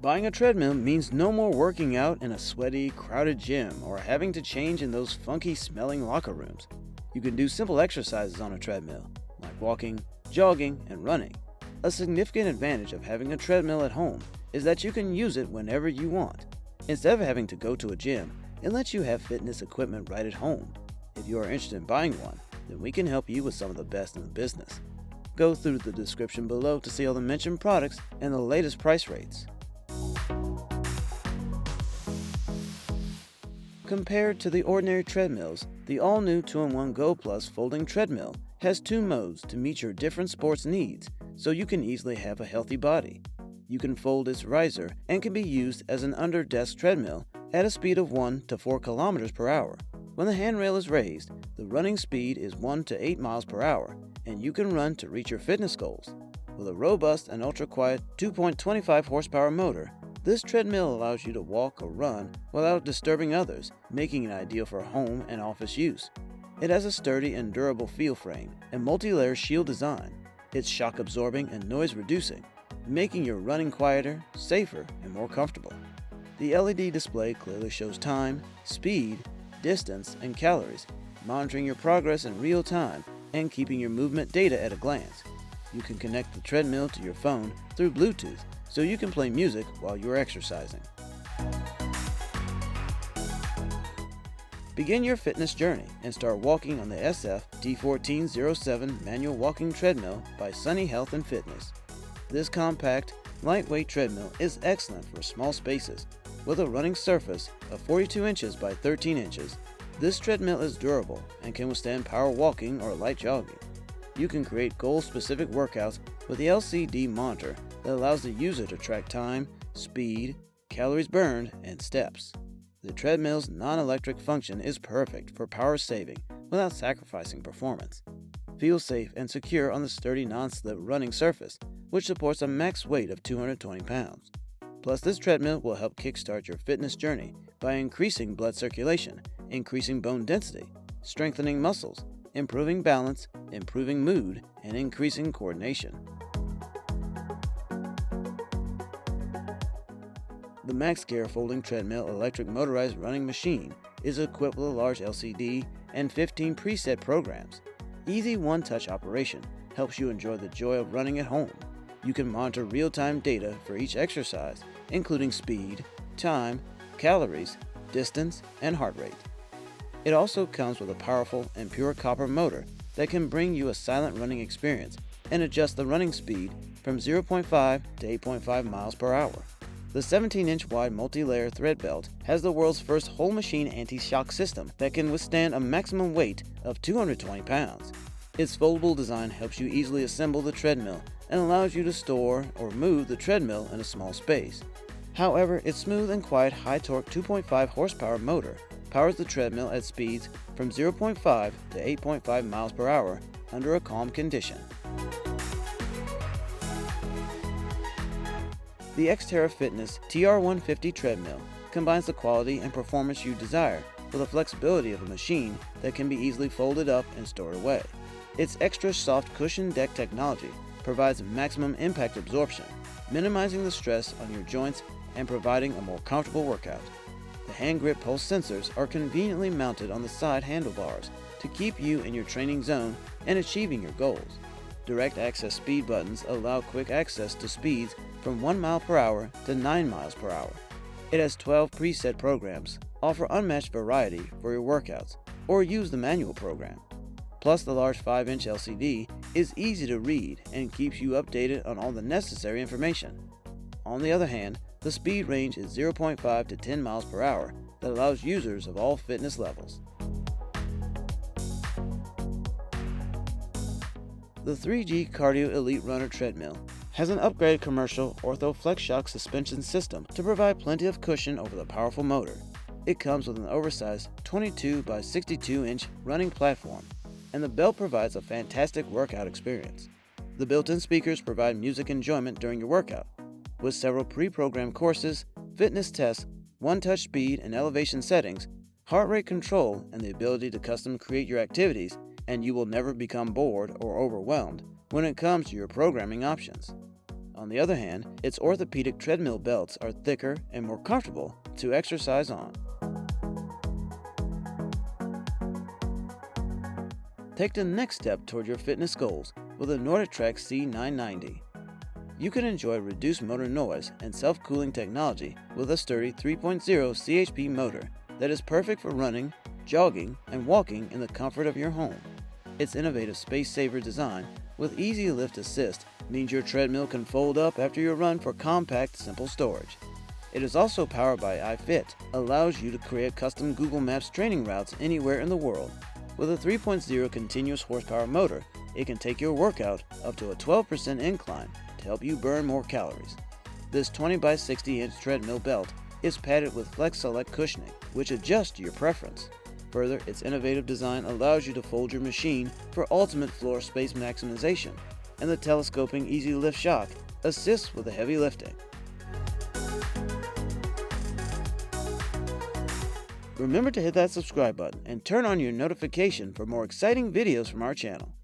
Buying a treadmill means no more working out in a sweaty, crowded gym or having to change in those funky smelling locker rooms. You can do simple exercises on a treadmill, like walking, jogging, and running. A significant advantage of having a treadmill at home is that you can use it whenever you want. Instead of having to go to a gym, it lets you have fitness equipment right at home. If you are interested in buying one, then we can help you with some of the best in the business. Go through the description below to see all the mentioned products and the latest price rates. Compared to the ordinary treadmills, the all-new 2-in-1 GoPlus folding treadmill has two modes to meet your different sports needs, so you can easily have a healthy body. You can fold its riser and can be used as an under-desk treadmill at a speed of 1 to 4 kilometers per hour. When the handrail is raised, the running speed is 1 to 8 miles per hour, and you can run to reach your fitness goals. With a robust and ultra-quiet 2.25 horsepower motor, this treadmill allows you to walk or run without disturbing others, making it ideal for home and office use. It has a sturdy and durable feel frame and multi-layer shield design. It's shock-absorbing and noise-reducing, making your running quieter, safer, and more comfortable. The LED display clearly shows time, speed, distance, and calories, monitoring your progress in real time and keeping your movement data at a glance. You can connect the treadmill to your phone through Bluetooth, so you can play music while you're exercising. Begin your fitness journey and start walking on the SF D1407 manual walking treadmill by Sunny Health and Fitness. This compact, lightweight treadmill is excellent for small spaces. With a running surface of 42 inches by 13 inches, this treadmill is durable and can withstand power walking or light jogging. You can create goal-specific workouts with the LCD monitor that allows the user to track time, speed, calories burned, and steps. The treadmill's non-electric function is perfect for power saving without sacrificing performance. Feel safe and secure on the sturdy non-slip running surface, which supports a max weight of 220 pounds. Plus, this treadmill will help kickstart your fitness journey by increasing blood circulation, increasing bone density, strengthening muscles, improving balance, improving mood, and increasing coordination. The Maxkare folding treadmill electric motorized running machine is equipped with a large LCD and 15 preset programs. Easy one-touch operation helps you enjoy the joy of running at home. You can monitor real-time data for each exercise, including speed, time, calories, distance, and heart rate. It also comes with a powerful and pure copper motor that can bring you a silent running experience and adjust the running speed from 0.5 to 8.5 miles per hour. The 17-inch wide multi-layer thread belt has the world's first whole machine anti-shock system that can withstand a maximum weight of 220 pounds. Its foldable design helps you easily assemble the treadmill and allows you to store or move the treadmill in a small space. However, its smooth and quiet high-torque 2.5 horsepower motor powers the treadmill at speeds from 0.5 to 8.5 miles per hour under a calm condition. The Xterra Fitness TR150 treadmill combines the quality and performance you desire with the flexibility of a machine that can be easily folded up and stored away. Its extra soft cushion deck technology provides maximum impact absorption, minimizing the stress on your joints and providing a more comfortable workout. The hand grip pulse sensors are conveniently mounted on the side handlebars to keep you in your training zone and achieving your goals. Direct access speed buttons allow quick access to speeds from 1 mile per hour to 9 miles per hour. It has 12 preset programs, offer unmatched variety for your workouts, or use the manual program. Plus, the large 5-inch LCD is easy to read and keeps you updated on all the necessary information. On the other hand, the speed range is 0.5 to 10 miles per hour that allows users of all fitness levels. The 3G Cardio Elite Runner treadmill has an upgraded commercial Ortho Flex Shock suspension system to provide plenty of cushion over the powerful motor. It comes with an oversized 22 by 62 inch running platform, and the belt provides a fantastic workout experience. The built-in speakers provide music enjoyment during your workout. With several pre-programmed courses, fitness tests, one-touch speed and elevation settings, heart rate control, and the ability to custom create your activities, and you will never become bored or overwhelmed when it comes to your programming options. On On the other hand, its orthopedic treadmill belts are thicker and more comfortable to exercise on. Take the next step toward your fitness goals with the NordicTrack C990. You can enjoy reduced motor noise and self-cooling technology with a sturdy 3.0 CHP motor that is perfect for running, jogging, and walking in the comfort of your home. Its innovative space-saver design with easy lift assist means your treadmill can fold up after your run for compact, simple storage. It is also powered by iFit, allows you to create custom Google Maps training routes anywhere in the world. With a 3.0 continuous horsepower motor, it can take your workout up to a 12% incline to help you burn more calories. This 20 by 60 inch treadmill belt is padded with Flex Select cushioning, which adjusts to your preference. Further, its innovative design allows you to fold your machine for ultimate floor space maximization, and the telescoping Easy Lift shock assists with the heavy lifting. Remember to hit that subscribe button and turn on your notification for more exciting videos from our channel.